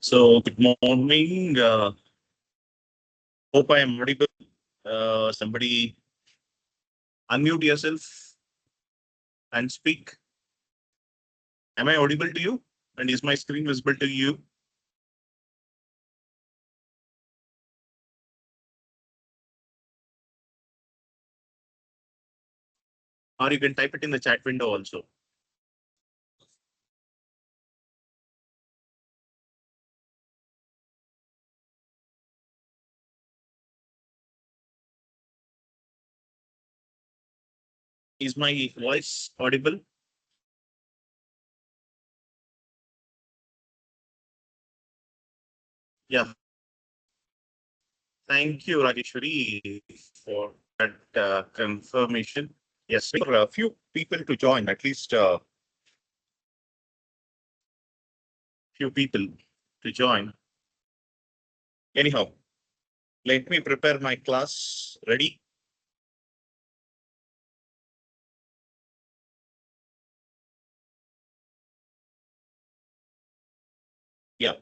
So, good morning. Hope I am audible. Somebody unmute yourself and speak. Am I audible to you? And is my screen visible to you? Or you can type it in the chat window also. Is my voice audible? Yeah. Thank you, Rajeshwari, for that confirmation. Yes, for a few people to join, at least few people to join. Anyhow, let me prepare my class. Ready? Yeah.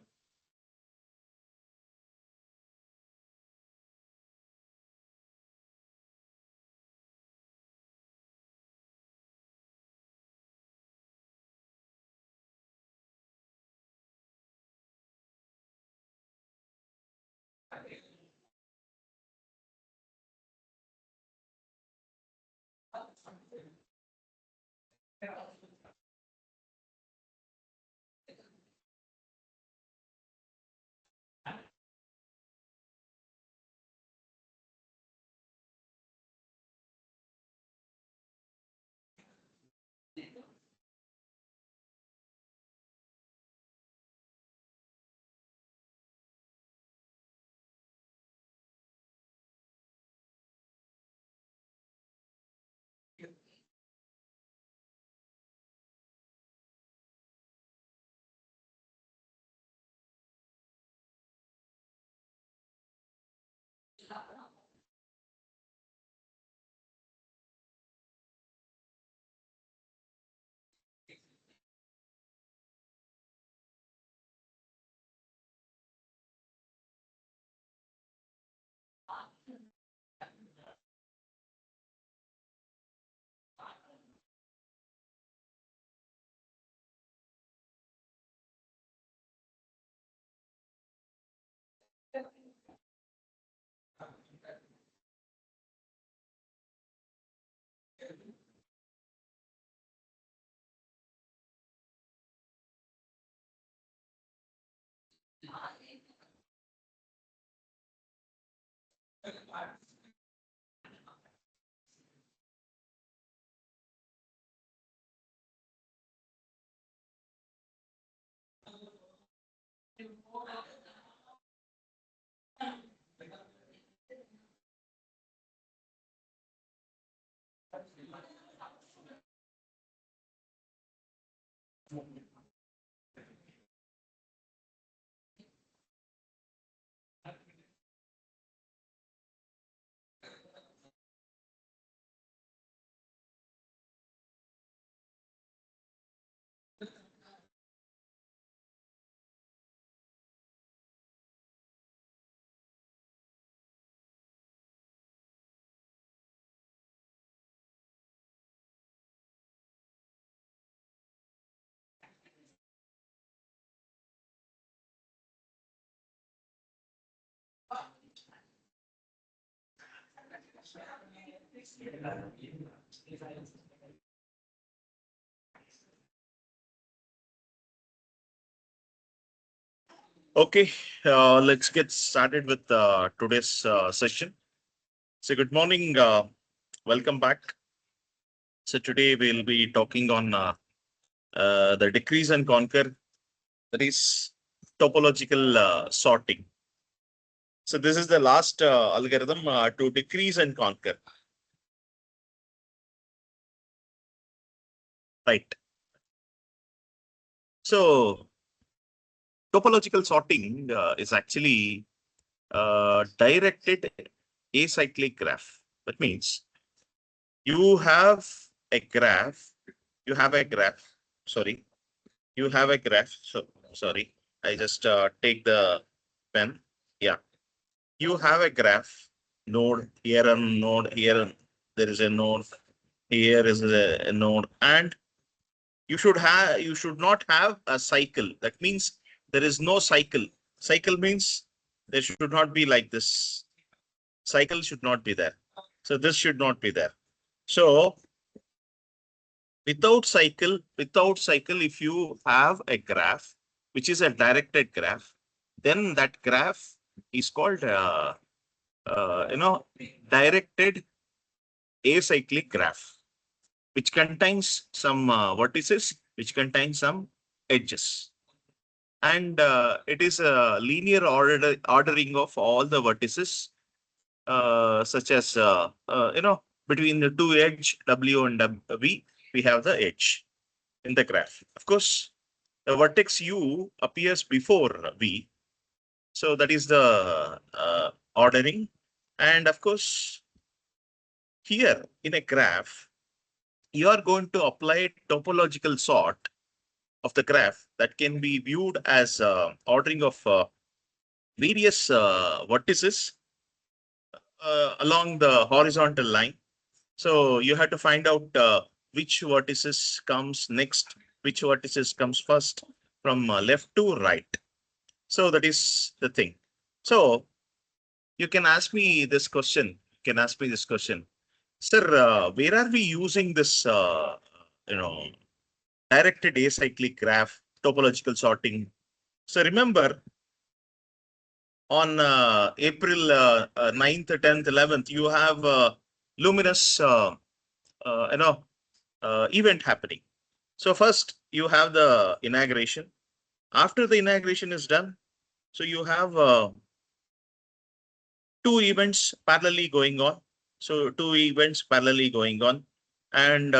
Okay, let's get started with today's session. So, good morning. Welcome back. So, today we'll be talking on the decrease and conquer, that is topological sorting. So, this is the last algorithm to decrease and conquer. Right. So, topological sorting is actually directed acyclic graph. That means you have a graph, you have a graph, sorry, you have a graph. So, sorry, I just take the pen. Yeah, you have a graph, node here and node here, and there is a node, here is a node, and you should not have a cycle. That means there is no cycle. Cycle means there should not be like this. Cycle should not be there. So this should not be there. So without cycle, if you have a graph, which is a directed graph, then that graph is called, you know, directed acyclic graph, which contains some vertices, which contains some edges. And it is a linear ordering of all the vertices, such as, between the two edge W and V, we have the edge in the graph. Of course, the vertex U appears before V. So that is the ordering. And of course, here in a graph, you are going to apply topological sort of the graph that can be viewed as ordering of various vertices along the horizontal line. So you have to find out which vertices comes next, which vertices comes first from left to right. So that is the thing. So you can ask me this question. You can ask me this question, sir. Where are we using this? Directed acyclic graph topological sorting. So remember, on April 9th, 10th, 11th, you have luminous, you know, event happening. So first you have the inauguration. After the inauguration is done, so you have two events parallelly going on. So two events parallelly going on, and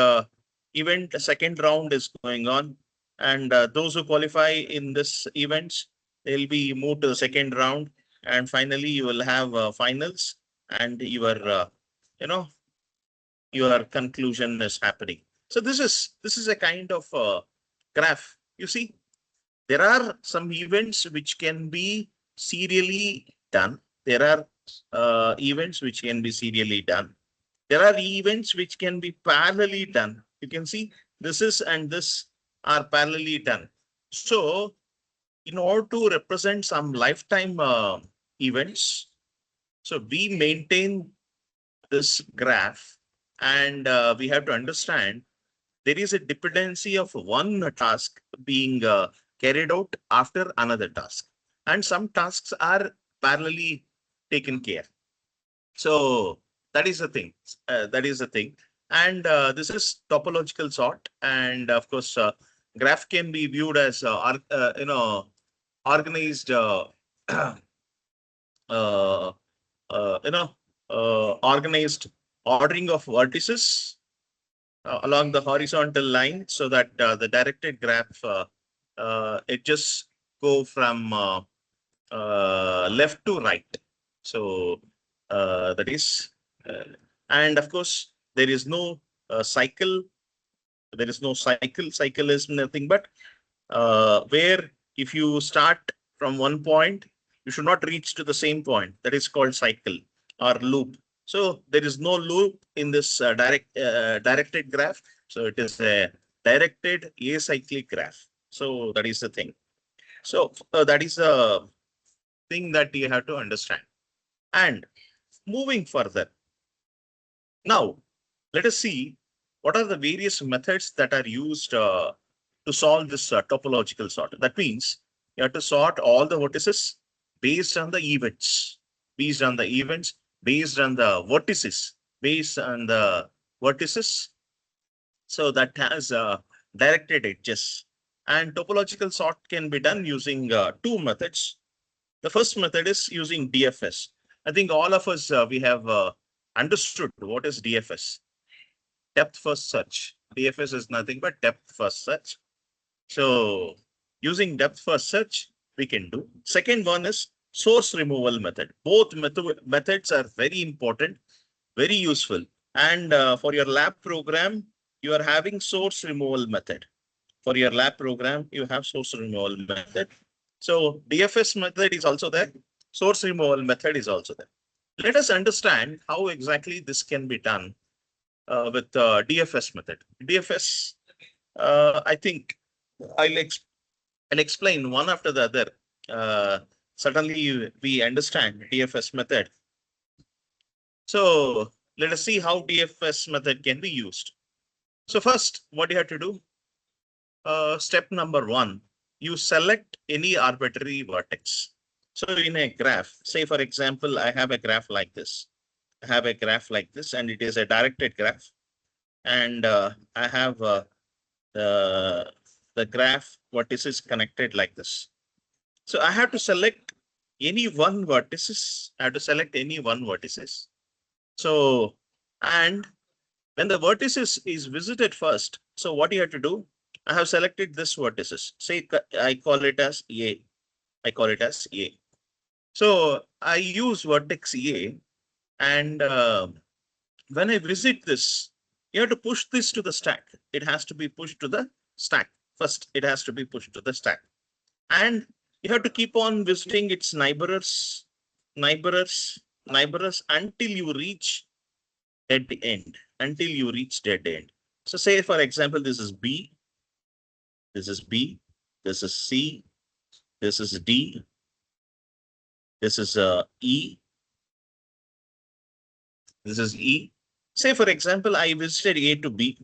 event second round is going on, and those who qualify in this events, they'll be moved to the second round, and finally you will have finals, and you know your conclusion is happening. So this is a kind of graph. You see, there are some events which can be serially done. There are events which can be serially done. There are events which can be parallelly done. You can see this is and this are parallelly done. So in order to represent some lifetime events, so we maintain this graph, and we have to understand there is a dependency of one task being carried out after another task, and some tasks are parallelly taken care. So that is the thing. That is the thing. And this is topological sort. And of course, graph can be viewed as organized uh, uh, you know organized ordering of vertices along the horizontal line, so that the directed graph it just go from left to right. So that is, and of course there is no cycle. There is no cycle. Cycle is nothing but where if you start from one point, you should not reach to the same point. That is called cycle or loop. So there is no loop in this directed graph. So it is a directed acyclic graph. So that is the thing. So that is the thing that you have to understand. And moving further, Now, let us see what are the various methods that are used to solve this topological sort. That means you have to sort all the vertices based on the events, based on the events, based on the vertices, based on the vertices. So that has directed edges. And topological sort can be done using two methods. The first method is using DFS. I think all of us, we have understood what is DFS. Depth first search. DFS is nothing but depth first search. So using depth first search, we can do. Second one is source removal method. Both methods are very important, very useful. And for your lab program, you are having source removal method. For your lab program, you have source removal method. So DFS method is also there. Source removal method is also there. Let us understand how exactly this can be done with DFS method. DFS, I think I'll, I'll explain one after the other. Certainly, we understand DFS method. So let us see how DFS method can be used. So first, what you have to do, step number one, you select any arbitrary vertex. So in a graph, say for example, I have a graph like this. I have a graph like this, and it is a directed graph. And I have the graph vertices connected like this. So I have to select any one vertices. I have to select any one vertices. So, and when the vertices is visited first, so what you have to do, I have selected this vertices. Say I call it as A. I call it as A. So I use vertex A, and when I visit this, you have to push this to the stack. It has to be pushed to the stack. First, it has to be pushed to the stack. And you have to keep on visiting its neighbors, neighbors until you reach dead end, until you reach dead end. So say, for example, this is B, this is B, this is C, this is D, this is E, this is E. Say, for example, I visited A to B,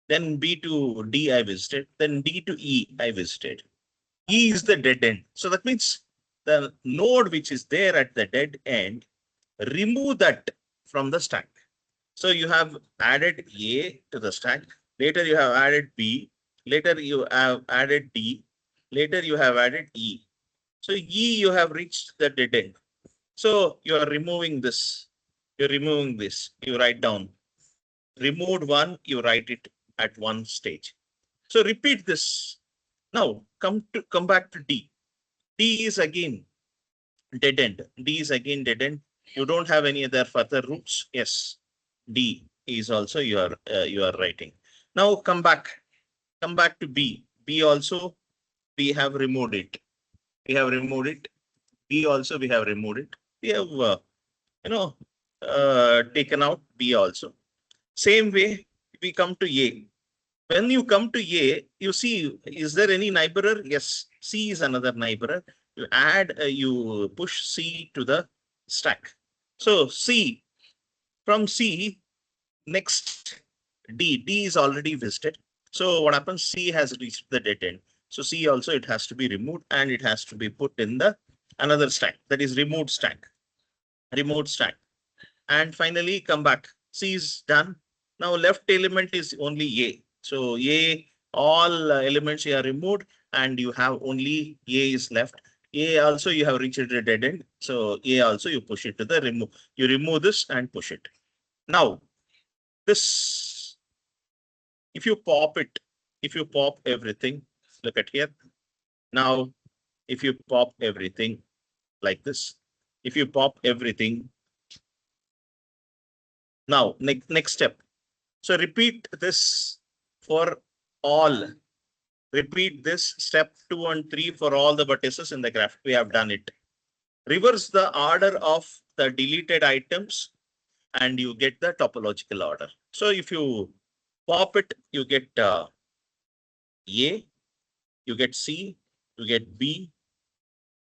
then B to D I visited, then D to E I visited. E is the dead end. So that means the node which is there at the dead end, remove that from the stack. So you have added A to the stack. Later you have added B. Later you have added D. Later you have added E. So E you have reached the dead end. So you are removing this. You're removing this. You write down. Removed one, you write it at one stage. So repeat this. Now come back to D. D is again dead end. D is again dead end. You don't have any other further routes. Yes, D is also you are writing. Now come back to B. B also we have removed it. We have removed it. B also we have removed it. We have taken out B also. Same way we come to A. When you come to A, you see, is there any neighbor? Yes, C is another neighbor. You add, you push C to the stack. So C, from C, next D. D is already visited. So what happens? C has reached the dead end. So C also, it has to be removed and it has to be put in the another stack, that is removed stack. Removed stack. And finally come back. C is done. Now left element is only A. So A, all elements are removed and you have only A is left. A also you have reached a dead end. So A also you push it to the remove. You remove this and push it. Now this, if you pop it, if you pop everything, look at here. Now if you pop everything like this, if you pop everything, now next step. So repeat this for all. Repeat this step 2 and 3 for all the vertices in the graph. We have done it. Reverse the order of the deleted items and you get the topological order. So if you pop it, you get A, you get C, you get B,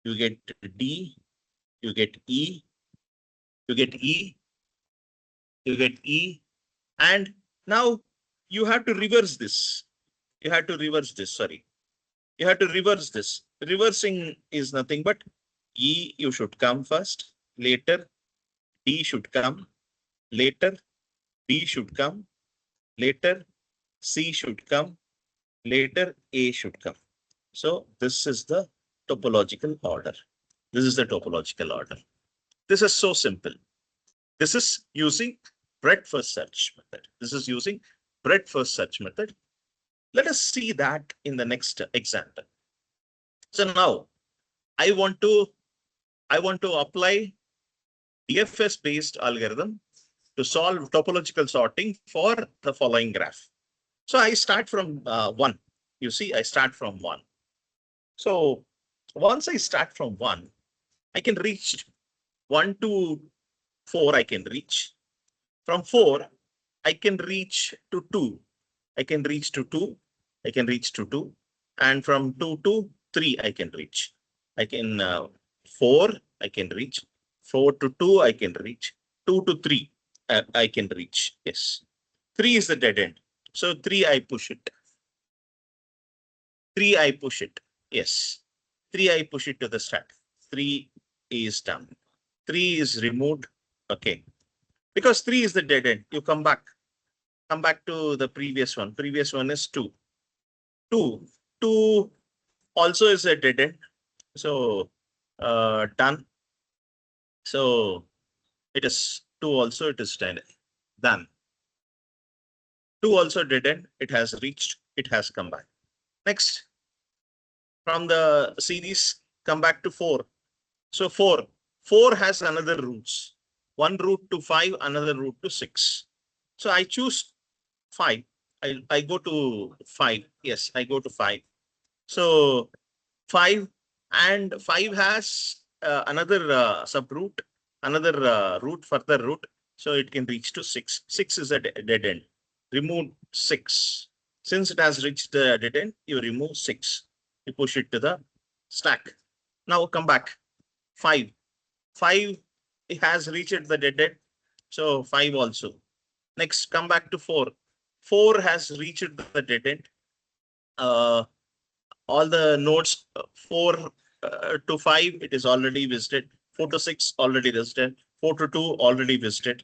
you get D, you get E, you get E, you get E, And now you have to reverse this. You have to reverse this. Sorry. You have to reverse this. Reversing is nothing but E, you should come first. Later, D should come. Later, B should come. Later, C should come. Later, A should come. So this is the topological order. This is the topological order. This is so simple. This is using breadth first search method. This is using breadth first search method. Let us see that in the next example. So now I want to apply DFS based algorithm to solve topological sorting for the following graph. So I start from 1. You see, I start from 1. So once I start from 1, I can reach 1 to 4. I can reach. From 4, I can reach to 2. I can reach to 2. I can reach to 2. And from 2 to 3, I can reach. I can 4, I can reach. 4 to 2, I can reach. 2 to 3, I can reach. Yes. 3 is the dead end. So 3, I push it. 3, I push it. Yes. 3, I push it to the stack. 3 is done. 3 is removed. Okay. Because 3 is the dead end. You come back. Come back to the previous one. Previous one is 2. 2 also is a dead end. So done. So it is 2 also, it is done. 2 also dead end. It has reached. It has come back. Next, from the series, come back to 4. So 4 has another routes. One route to 5, another route to 6. So I choose 5. I go to 5. Yes, I go to 5. So 5 and 5 has another subroute, another route, further route. So it can reach to 6. 6 is a dead end. Remove 6. Since it has reached the dead end, you remove 6. You push it to the stack. Now come back. 5. 5 has reached the dead end. So 5 also. Next, come back to 4. 4 has reached the dead end. All the nodes 4 to 5, it is already visited. 4 to 6 already visited. 4 to 2 already visited.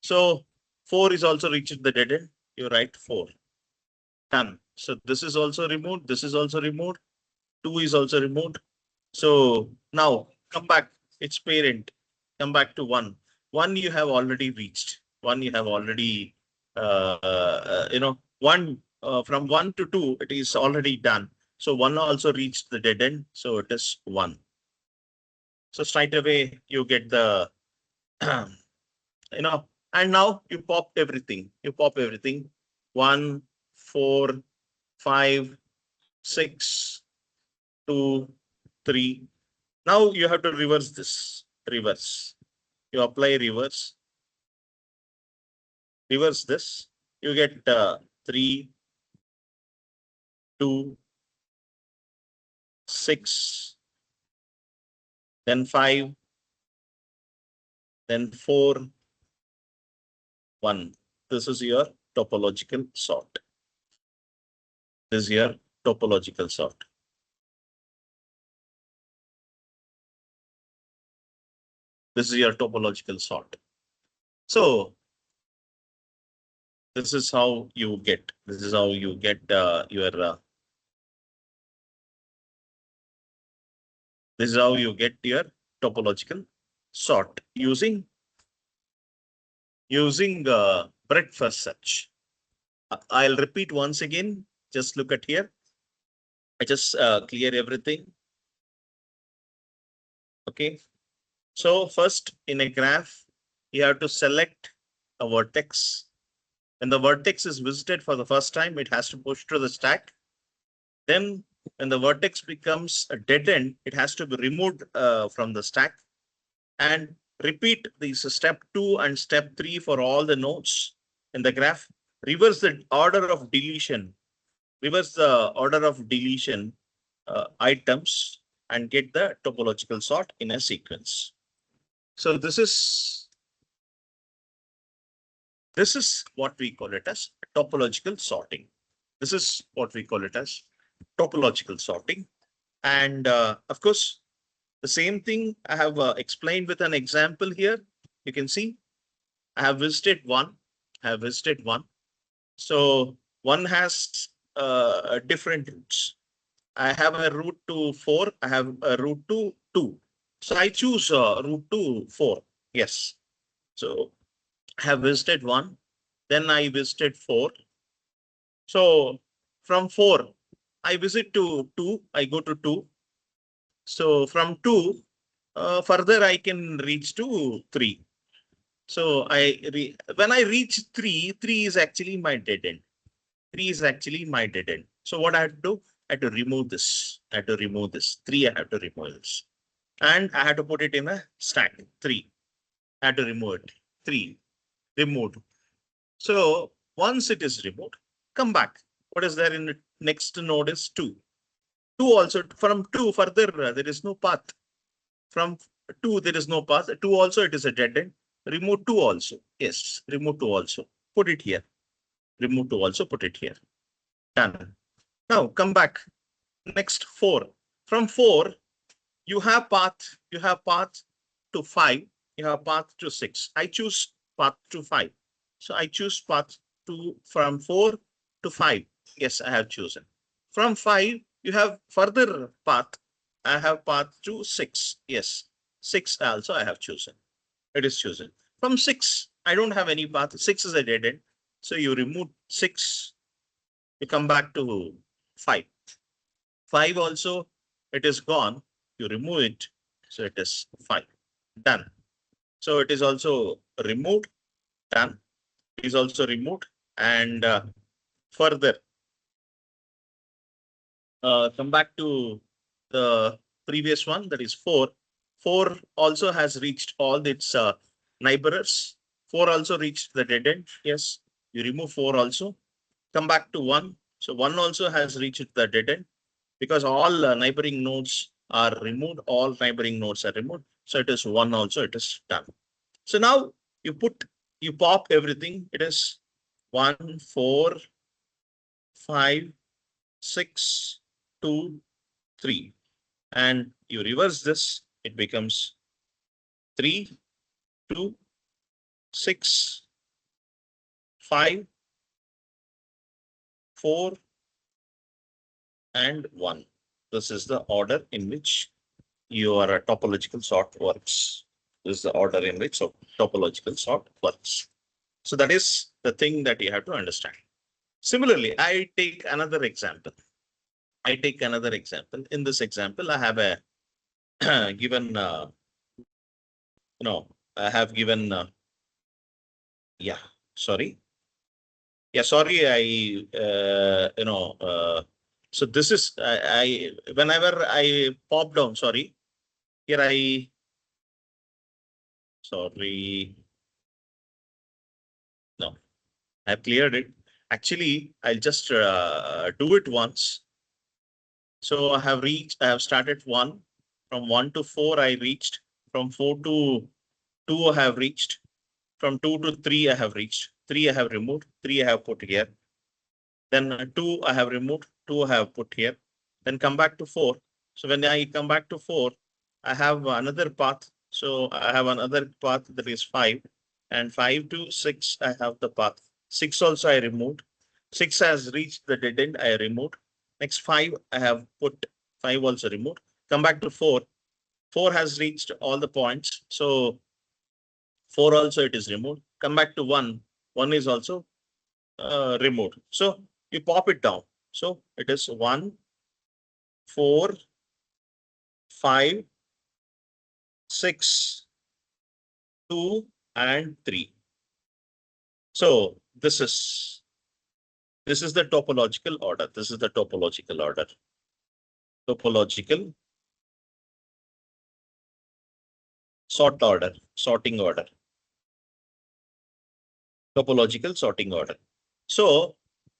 So 4 is also reached the dead end. You write 4. Done. So this is also removed. This is also removed. 2 is also removed. So now come back. Its parent. Come back to 1. 1 you have already reached. 1 you have already, 1 from 1 to 2, it is already done. So 1 also reached the dead end. So it is 1. So straight away you get the, and now you pop everything. You pop everything. 1, 4, 5, 6, 2, 3. Now you have to reverse this. Reverse. You apply reverse. Reverse this. You get 3, 2, 6, then 5, then 4, 1. This is your topological sort. This is your topological sort. This is your topological sort. So this is how you get. This is how you get your. This is how you get your topological sort using breadth first search. I'll repeat once again. Just look at here. I just clear everything. Okay. So first in a graph, you have to select a vertex. When the vertex is visited for the first time, it has to push to the stack. Then when the vertex becomes a dead end, it has to be removed from the stack. And repeat these step 2 and step 3 for all the nodes in the graph. Reverse the order of deletion. Reverse the order of deletion items and get the topological sort in a sequence. So this This is what we call it as topological sorting. This is what we call it as topological sorting. And of course, the same thing I have explained with an example here. You can see I have visited one. I have visited one. So one has different routes. I have a route to 4. I have a route to 2. So I choose route to 4. Yes. So I have visited 1. Then I visited 4. So from 4, I visit to 2. I go to 2. So from 2, further I can reach to 3. So when I reach 3, 3 is actually my dead end. 3 is actually my dead end. So what I have to do? I have to remove this. I have to remove this. 3, I have to remove this. And I have to put it in a stack. 3. I have to remove it. 3. Removed. So once it is removed, come back. What is there in the next node is 2. 2 also, from 2 further, there is no path. From 2, there is no path. 2 also, it is a dead end. Remove 2 also. Yes, remove 2 also. Put it here. Remove 2 also, put it here. Done. Now come back. Next 4. From 4, you have path to 5. You have path to 6. I choose path to 5. So I choose path to from 4 to 5. Yes, I have chosen. From 5, you have further path. I have path to 6. Yes, 6 also I have chosen. It is chosen. From 6, I don't have any path. 6 is a dead end. So you remove 6. You come back to 5. 5 also, it is gone. You remove it. So it is 5. Done. So it is also removed. Done. It is also removed. And further, come back to the previous one, that is 4. 4 also has reached all its neighbors. 4 also reached the dead end. Yes, you remove 4 also. Come back to 1. So 1 also has reached the dead end because all neighboring nodes are removed. All neighboring nodes are removed. So it is 1 also, it is done. So now you pop everything. It is 1, 4, 5, 6, 2, 3. And you reverse this, it becomes 3, 2, 6, 5, 4, and 1. This is the order in which your topological sort works. This is the order in which topological sort works. So that is the thing that you have to understand. Similarly, I take another example. In this example, I have a given, I have given, sorry. Yeah, sorry, so this is, whenever I pop down, sorry, here sorry, no, I have cleared it. Actually, I'll just do it once. So I have started 1. From 1 to 4, I reached. From 4 to 2, I have reached. From 2 to 3, I have reached. 3, I have removed. 3, I have put here. Then 2, I have removed. 2, I have put here. Then come back to 4. So when I come back to 4, I have another path. So I have another path that is 5. And 5 to 6, I have the path. 6 also I removed. 6 has reached the dead end, I removed. Next 5, I have put 5 also removed. Come back to 4. 4 has reached all the points. So 4 also it is removed. Come back to 1. 1 is also removed. So you pop it down. So it is 1, 4, 5, 6, 2, and 3. So this is the topological order. This is the topological order. Topological sorting order. Topological sorting order. So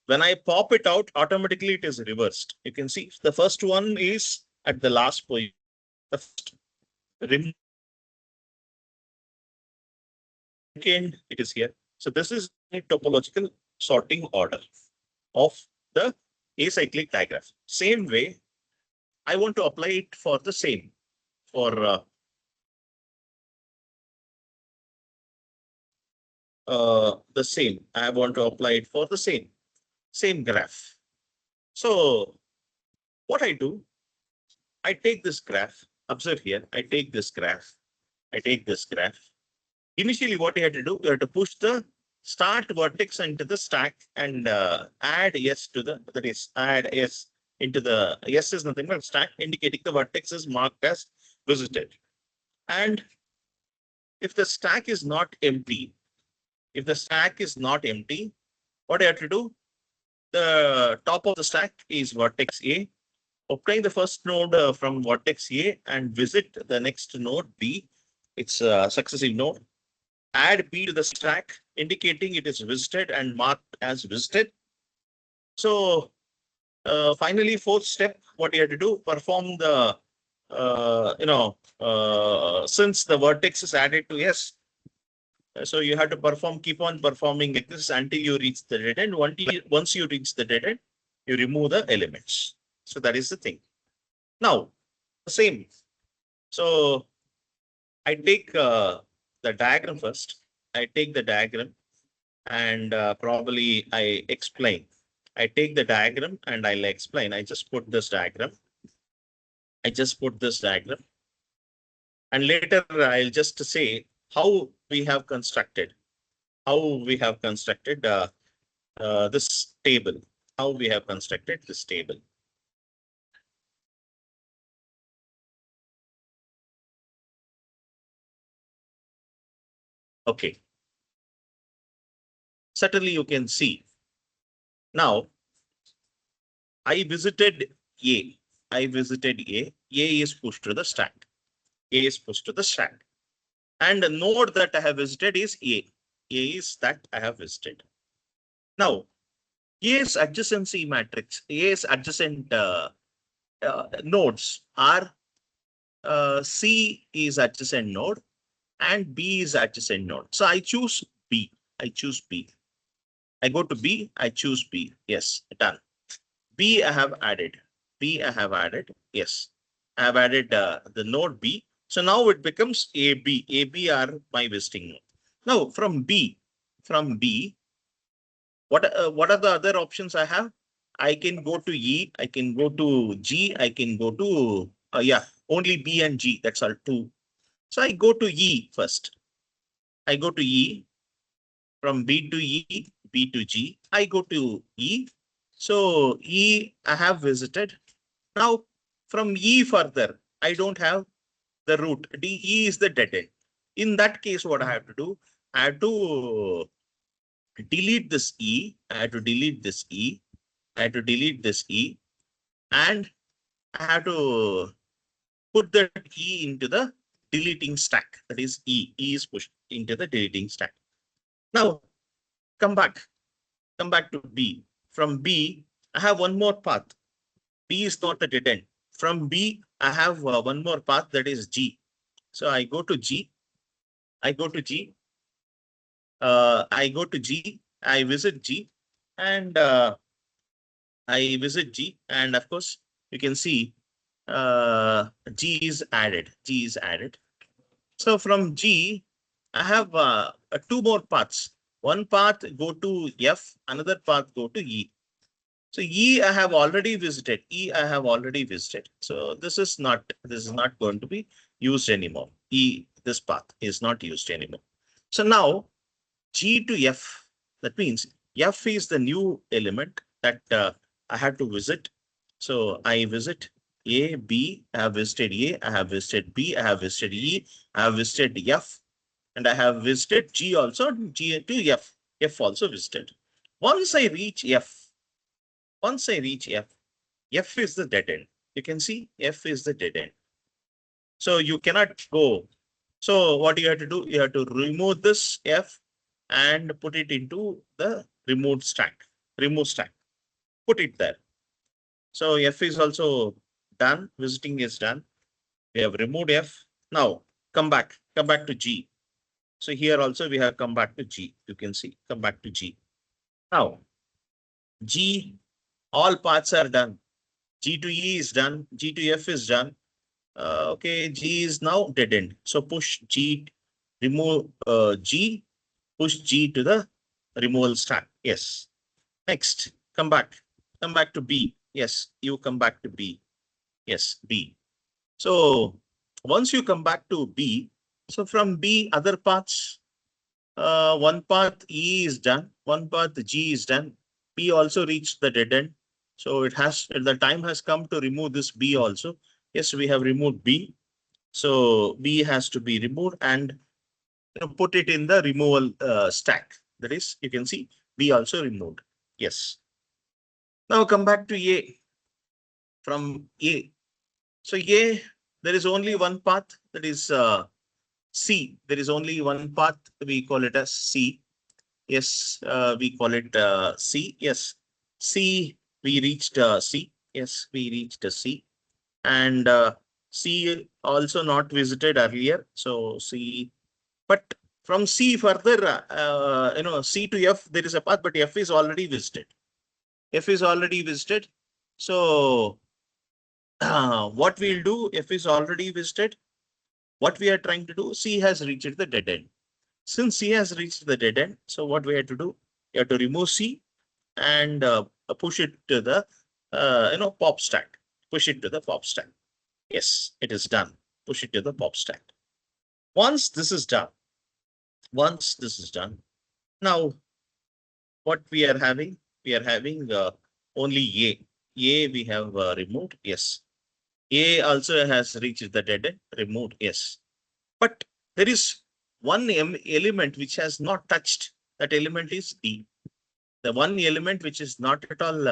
when I pop it out, automatically it is reversed. You can see the first one is at the last position. The first second, it is here. So this is a topological sorting order of the acyclic diagram. Same way, I want to apply it for the same, for the same. I want to apply it for the same graph. So what I do, I take this graph, observe here, I take this graph, I take this graph. Initially, what you have to do, you have to push the start vertex into the stack and add S to the, that is, add S into the, S is nothing but stack, indicating the vertex is marked as visited. And if the stack is not empty, if the stack is not empty, what you have to do, the top of the stack is vertex A. Obtain the first node from vertex A and visit the next node B. It's a successive node. Add B to the stack, indicating it is visited and marked as visited. So finally, fourth step, what you have to do, perform the, since the vertex is added to S, so you have to perform, keep on performing like this until you reach the dead end. Once you reach the dead end, you remove the elements. So that is the thing. Now, the same. So I take the diagram first. I take the diagram and probably I explain. I take the diagram and I'll explain. I just put this diagram. I just put this diagram. And later I'll just say how we have constructed this table, how we have constructed this table. Okay. Certainly you can see. Now, I visited A. I visited A. A is pushed to the stack. A is pushed to the stack. And the node that I have visited is A. A is that I have visited. Now, A's adjacency matrix, A's adjacent nodes are C is adjacent node and B is adjacent node. So I choose B. I choose B. I go to B. I choose B. Yes, done. B I have added. B I have added. Yes, I have added the node B. So now it becomes AB. AB are my visiting node. Now from B, what are the other options I have? I can go to E. I can go to G. I can go to only B and G. That's all two. So I go to E first. I go to E. From B to E, B to G. I go to E. So E I have visited. Now from E further, I don't have the route. DE is the dead end. In that case, what I have to do, I have to delete this E. I have to delete this E. I have to delete this E. And I have to put the E into the deleting stack. That is E. E is pushed into the deleting stack. Now, come back to B. From B, I have one more path. B is not the dead end. From B, I have one more path, that is G. So I go to G. I go to G. I visit G, and I visit G, and of course you can see G is added. G is added. So from G, I have two more paths. One path go to F, another path go to E. So E I have already visited. E I have already visited. So this is not going to be used anymore. E, this path is not used anymore. So now G to F, that means F is the new element that I have to visit. So I visit A, B, I have visited A, I have visited B, I have visited E, I have visited F, and I have visited G also, G to F, F also visited. Once I reach F, F is the dead end. You can see F is the dead end. So you cannot go. So what you have to do, you have to remove this F and put it into the remove stack. Put it there. So F is also done. Visiting is done. We have removed F. Now come back to G. So here also we have come back to G. You can see, come back to G. Now, G, all paths are done. G to E is done. G to F is done. Okay, G is now dead end. So push G, remove G, push G to the removal stack. Yes. Next, come back. Come back to B. Yes, you come back to B. Yes, B. So once you come back to B, so from B, other paths, one path E is done, one path G is done. B also reached the dead end. So it has, the time has come to remove this B also. Yes, we have removed B. So B has to be removed and put it in the removal stack. That is, you can see B also removed. Yes. Now come back to A. From A. So A, there is only one path, that is C. There is only one path. We call it as C. Yes, we call it C. Yes, C. We reached C. Yes, we reached C. And C also not visited earlier. So C, but from C further, C to F, there is a path, but F is already visited. F is already visited. So what we'll do, F is already visited. What we are trying to do, C has reached the dead end. Since C has reached the dead end, so what we have to do, you have to remove C and push it to the pop stack. Push it to the pop stack. Yes, it is done. Push it to the pop stack. Once this is done, now what we are having, only A. A we have removed. Yes. A also has reached the dead end. Removed. Yes. But there is one element which has not touched. That element is D. The one element which is not at all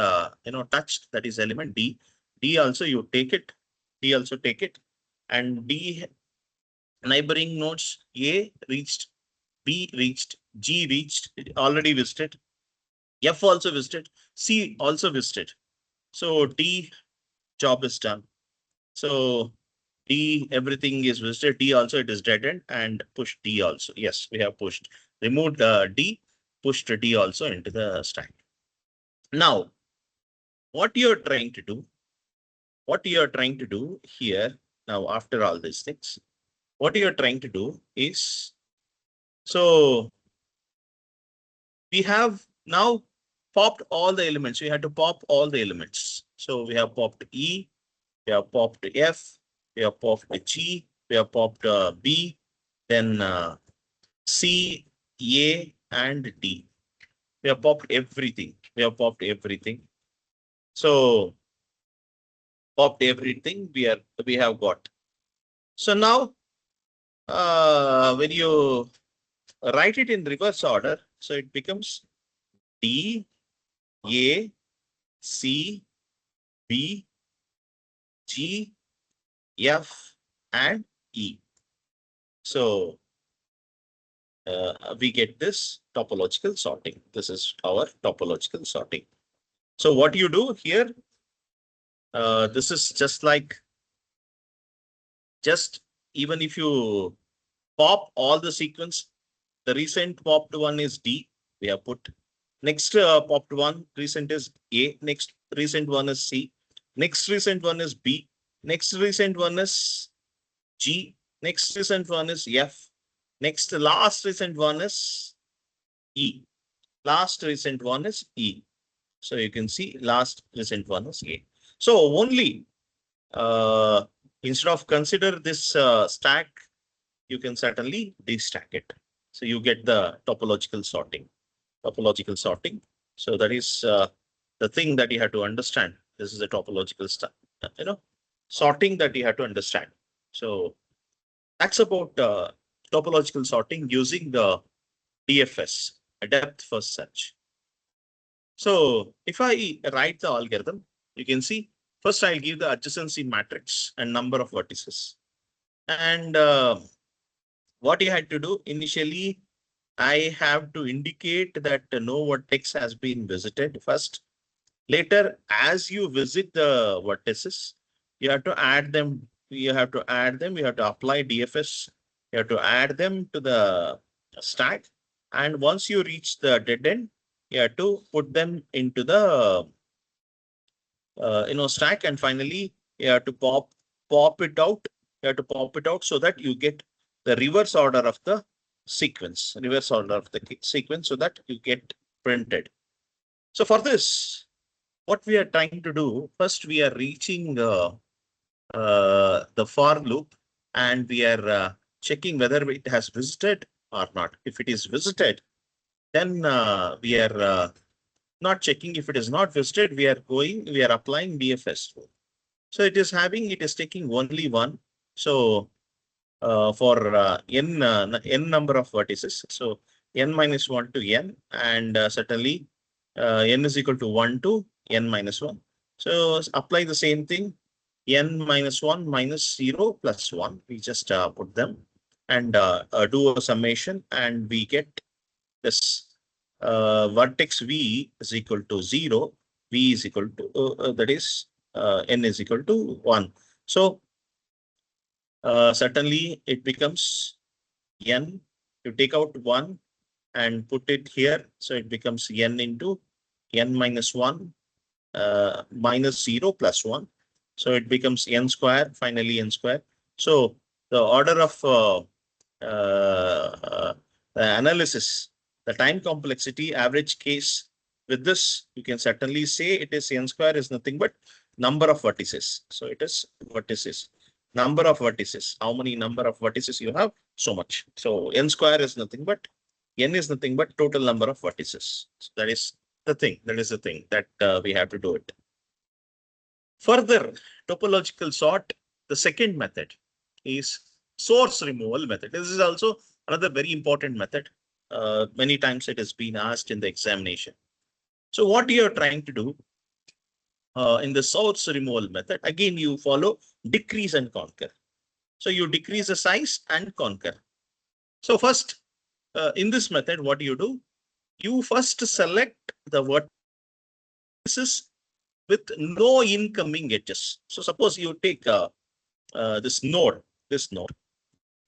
touched, that is element D. D also you take it. D also take it. And D neighboring nodes, A reached, B reached, G reached, already visited. F also visited. C also visited. So D job is done. So D, everything is visited. D also, it is dead end, and push D also. Yes, we have pushed. Removed D, pushed D also into the stack. Now, what you are trying to do here, now after all these things, what you are trying to do is, so we have now popped all the elements. We had to pop all the elements. So we have popped E, we have popped F, we have popped G, we have popped B, then C, A, and D. We have popped everything. So popped everything we have got. So now when you write it in reverse order, so it becomes D, A, C, B, G, F, and E. So we get this topological sorting. This is our topological sorting. So what you do here, this is just like, even if you pop all the sequence, the recent popped one is D, we have put. Next popped one, recent is A. Next recent one is C. Next recent one is B. Next recent one is G. Next recent one is F. Next last recent one is E. Last recent one is E. So you can see last recent one is A. So only instead of consider this stack, you can certainly destack it. So you get the topological sorting. So that is the thing that you have to understand. This is a topological sorting that you have to understand. So that's about topological sorting using the DFS, a depth first search. So if I write the algorithm, you can see first I'll give the adjacency matrix and number of vertices. And what you had to do initially, I have to indicate that no vertex has been visited first. Later, as you visit the vertices, you have to add them. You have to apply DFS. You have to add them to the stack. And once you reach the dead end, you have to put them into the stack, and finally you have to pop it out. You have to pop it out so that you get the reverse order of the sequence, so that you get printed. So for this, what we are trying to do, first we are reaching the for loop, and we are checking whether it has visited or not. If it is visited, then we are not checking. If it is not visited, we are applying BFS. So it is taking only one. So for n number of vertices, so n minus 1 to n, and certainly n is equal to 1 to n minus 1. So apply the same thing, n minus 1 minus 0 plus 1. We just put them and do a summation, and we get this vertex v is equal to 0, v is equal to that is n is equal to 1. So certainly it becomes n. You take out 1 and put it here, so it becomes n into n minus 1 minus 0 plus 1. So it becomes n square, finally n square. So the order of the analysis, the time complexity, average case, with this you can certainly say it is n square is nothing but number of vertices. So it is vertices, number of vertices. How many number of vertices you have? So much. So n square is nothing but n is nothing but total number of vertices. So that is the thing. That is the thing that we have to do it. Further, topological sort, the second method is source removal method. This is also another very important method. Many times it has been asked in the examination. So what you are trying to do in the source removal method, again you follow decrease and conquer. So you decrease the size and conquer. So first, in this method, what you do? You first select the vertices with no incoming edges. So suppose you take this node.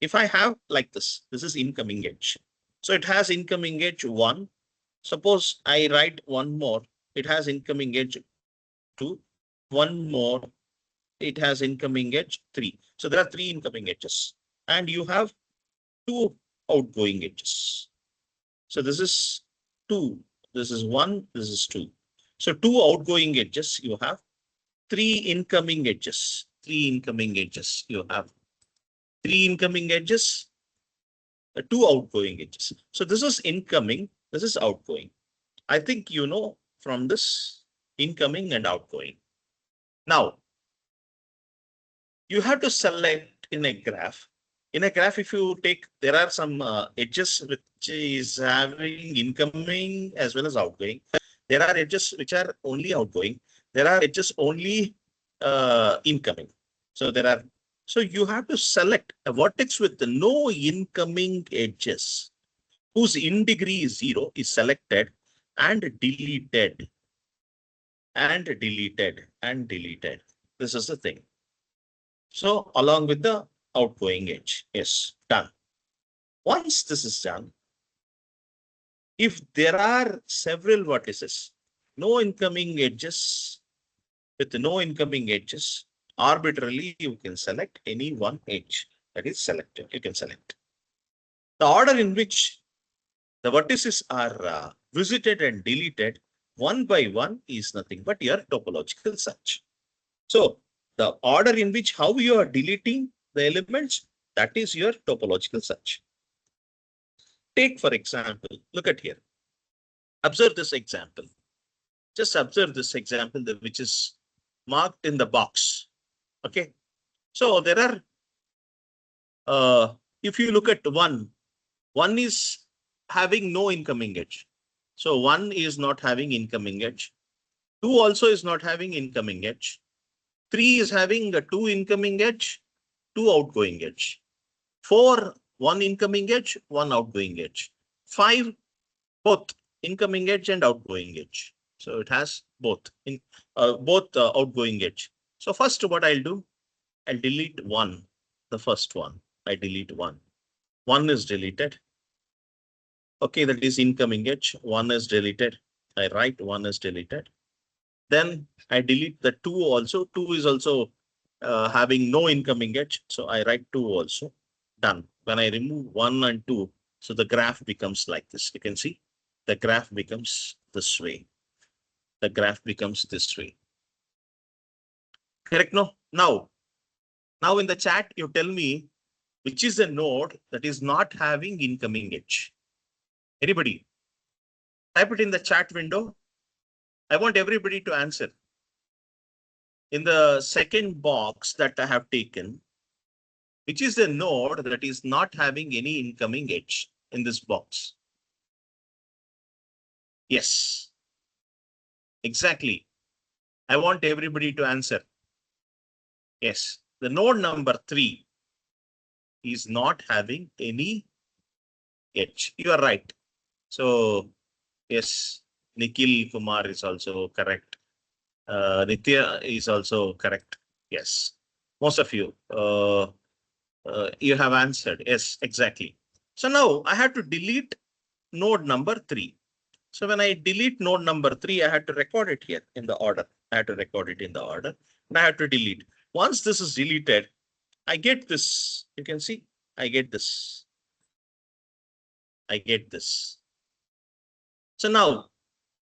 If I have like this is incoming edge. So it has incoming edge 1. Suppose I write one more, it has incoming edge 2. One more, it has incoming edge 3. So there are 3 incoming edges, and you have 2 outgoing edges. So this is 2, this is 1, this is 2. So 2 outgoing edges you have, 3 incoming edges. 3 incoming edges you have. 3 incoming edges, 2 outgoing edges. So this is incoming, this is outgoing. I think you know from this incoming and outgoing. Now, you have to select in a graph. In a graph, if you take, there are some edges which is having incoming as well as outgoing. There are edges which are only outgoing. There are edges only incoming. So you have to select a vertex with no incoming edges, whose in degree is 0, is selected and deleted. This is the thing. So along with the outgoing edge, yes, done. Once this is done, if there are several vertices, no incoming edges, with no incoming edges, arbitrarily you can select any one edge that is selected. You can select. The order in which the vertices are visited and deleted one by one is nothing but your topological search. So the order in which how you are deleting the elements, that is your topological search. Take for example, look at here. Observe this example. Just observe this example which is marked in the box. Okay. So there are, if you look at one is having no incoming edge. So 1 is not having incoming edge. 2 also is not having incoming edge. 3 is having a 2 incoming edge, 2 outgoing edge. 4, 1 incoming edge, 1 outgoing edge. 5, both incoming edge and outgoing edge. So it has both outgoing edge. So first what I'll do, I'll delete 1, the first one. I delete 1. 1 is deleted. Okay, that is incoming edge. One is deleted. I write one is deleted. Then I delete the two also. Two is also having no incoming edge. So I write two also. Done. When I remove one and two, so the graph becomes like this. You can see the graph becomes this way. The graph becomes this way. Correct? No? Now in the chat, you tell me which is a node that is not having incoming edge. Anybody? Type it in the chat window. I want everybody to answer. In the second box that I have taken, which is the node that is not having any incoming edge in this box? Yes, exactly. I want everybody to answer. Yes, the node number 3 is not having any edge. You are right. So, yes, Nikhil Kumar is also correct. Nitya is also correct. Yes, most of you. You have answered. Yes, exactly. So now I have to delete node number 3. So when I delete node number 3, I had to record it here in the order. I had to record it in the order and I had to delete. Once this is deleted, I get this. You can see, I get this. I get this. So now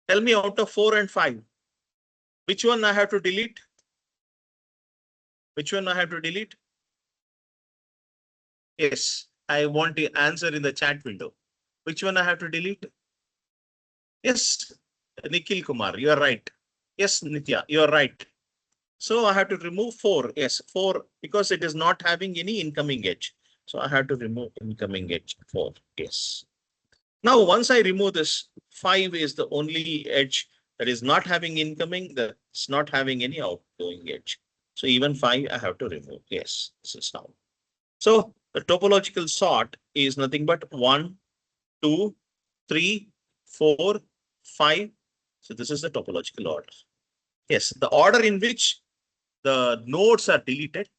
tell me out of 4 and 5, which one I have to delete? Which one I have to delete? Yes, I want the answer in the chat window. Which one I have to delete? Yes, Nikhil Kumar, you are right. Yes, Nitya, you are right. So I have to remove 4. Yes, 4 because it is not having any incoming edge. So I have to remove incoming edge 4. Yes. Now, once I remove this, 5 is the only edge that is not having incoming, that's not having any outgoing edge. So even 5 I have to remove. Yes, this is now. So the topological sort is nothing but 1, 2, 3, 4, 5. So this is the topological order. Yes, the order in which the nodes are deleted,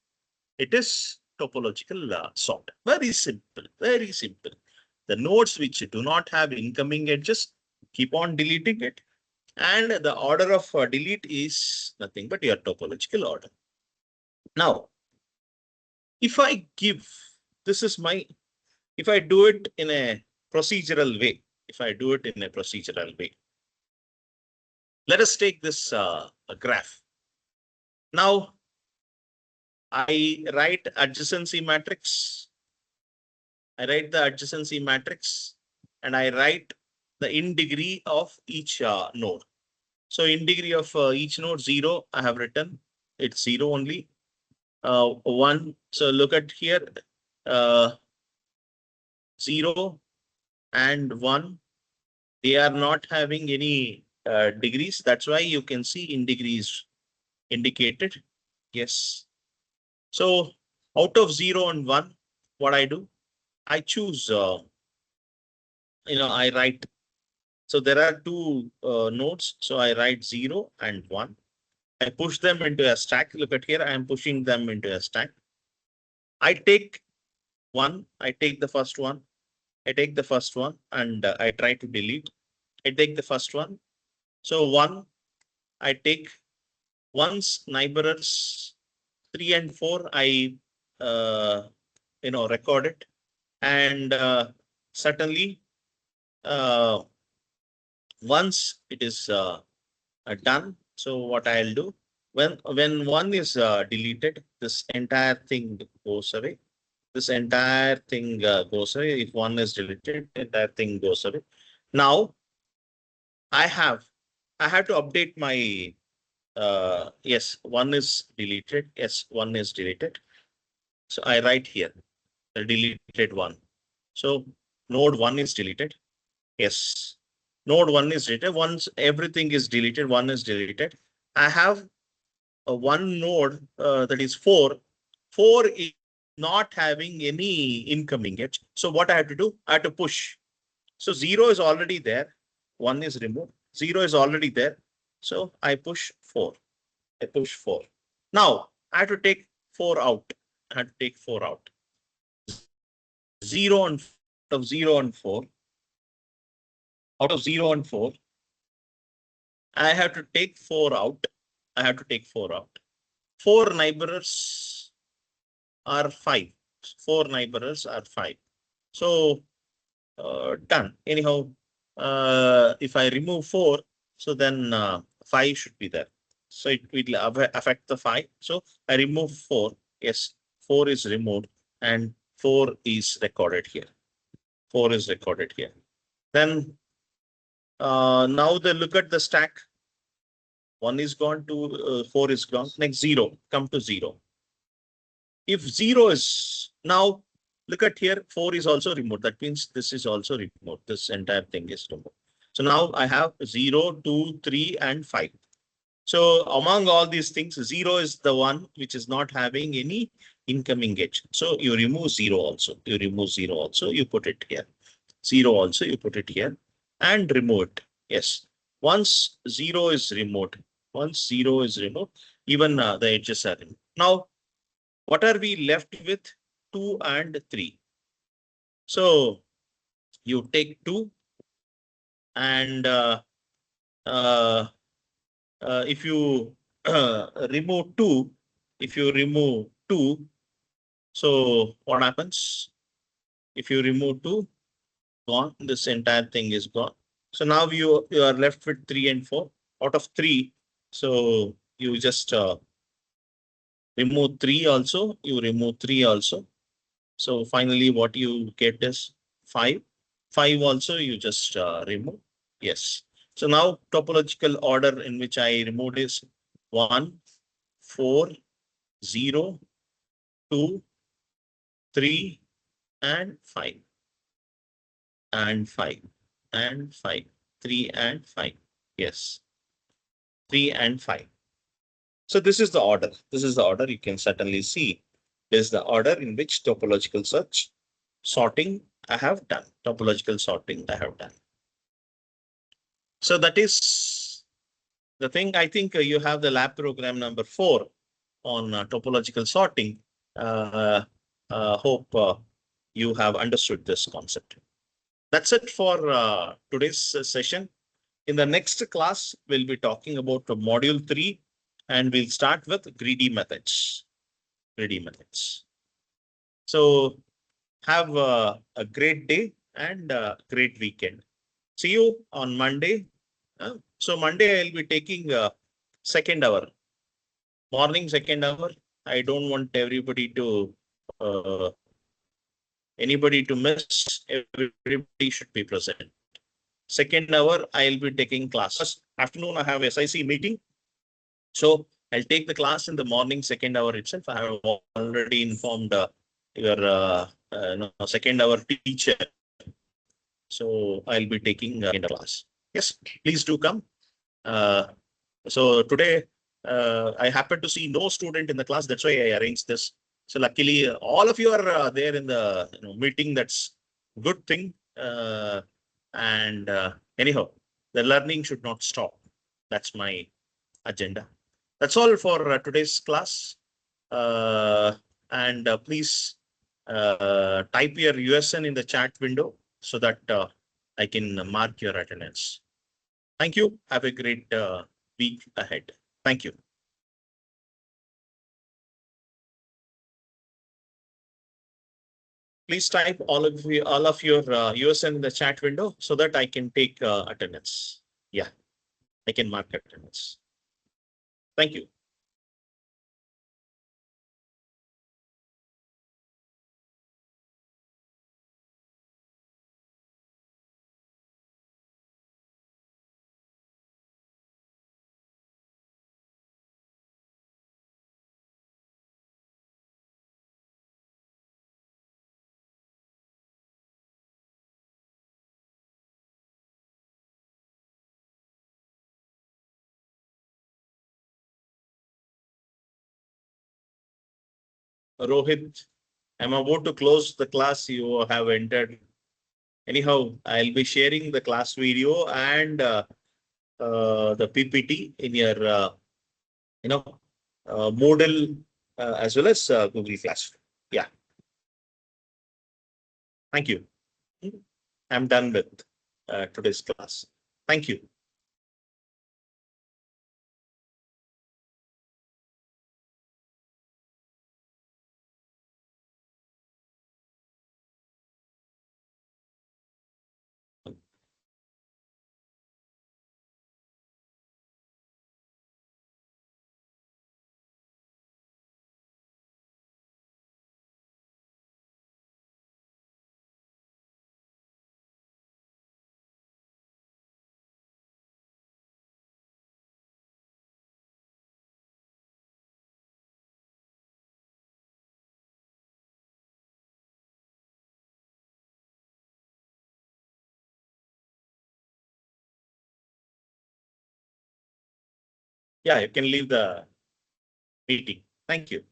it is topological sort. Very simple, very simple. The nodes which do not have incoming edges, keep on deleting it. And the order of delete is nothing but your topological order. Now, if I give, this is my, if I do it in a procedural way, let us take this graph. Now, I write adjacency matrix. I write the adjacency matrix and I write the in degree of each node. So in degree of each node 0, I have written it's 0 only. 1. So look at here, 0 and 1. They are not having any degrees. That's why you can see in degrees indicated. Yes. So out of 0 and 1, what I do? I choose, I write. So there are two nodes. So I write 0 and 1. I push them into a stack. Look at here. I am pushing them into a stack. I take one. I take the first one. I take the first one and I try to delete. I take the first one. So 1, I take once neighbors 3 and 4. I record it, and certainly once it is done. So what I'll do, when 1 is deleted, this entire thing goes away. This entire thing goes away. If 1 is deleted, entire thing goes away. Now I have to update my yes, 1 is deleted. Yes, 1 is deleted. So I write here the deleted 1. So node 1 is deleted. Yes, node 1 is deleted. Once everything is deleted, 1 is deleted. I have a one node that is 4. 4 is not having any incoming edge. So what I have to do? I have to push. So 0 is already there. 1 is removed. 0 is already there. So I push 4. I push 4. Now I have to take 4 out. I have to take 4 out. 0 and of 0 and 4. Out of 0 and 4, I have to take 4 out. I have to take 4 out. 4 neighbors are 5. 4 neighbors are 5. So done. Anyhow, if I remove 4, so then 5 should be there. So it will affect the 5. So I remove 4. Yes, 4 is removed and 4 is recorded here. 4 is recorded here. Then now they look at the stack. 1 is gone, 4 is gone. Next 0, come to 0. If 0 is now, look at here, 4 is also removed. That means this is also removed. This entire thing is removed. So now I have 0, 2, 3, and 5. So among all these things, 0 is the one which is not having any incoming edge. So you remove 0 also. You remove 0 also. You put it here. 0 also. You put it here and remove it. Yes. Once 0 is removed, even the edges are removed. Now, what are we left with? 2 and 3. So you take 2 and if you remove 2, so what happens? If you remove 2, gone, this entire thing is gone. So now you are left with 3 and 4. Out of 3, so you just remove 3 also, you remove 3 also. So finally what you get is 5. 5 also you just remove. Yes. So now topological order in which I removed is 1, 4, 0, 2, 3, and 5. And 5. And 5. 3 and 5. Yes. 3 and 5. So this is the order. This is the order you can certainly see. This is the order in which topological search sorting I have done. Topological sorting I have done. So that is the thing. I think you have the lab program number 4 on topological sorting. Hope you have understood this concept. That's it for today's session. In the next class, we'll be talking about module 3 and we'll start with greedy methods. Greedy methods. So have a great day and a great weekend. See you on Monday. So Monday I'll be taking second hour, morning second hour. I don't want everybody to miss. Everybody should be present. Second hour I'll be taking classes. Afternoon I have SIC meeting. So I'll take the class in the morning second hour itself. I have already informed your second hour teacher. So I'll be taking in the class. Yes, please do come. So today I happen to see no student in the class. That's why I arranged this. So luckily all of you are there in the meeting. That's good thing. And anyhow, the learning should not stop. That's my agenda. That's all for today's class. And please type your USN in the chat window so that I can mark your attendance. Thank you. Have a great week ahead. Thank you. Please type all of your USN in the chat window so that I can take attendance. Yeah, I can mark attendance. Thank you. Rohit, I'm about to close the class. You have entered. Anyhow, I'll be sharing the class video and the PPT in your Moodle as well as Google Classroom. Yeah. Thank you. I'm done with today's class. Thank you. Yeah, you can leave the meeting. Thank you.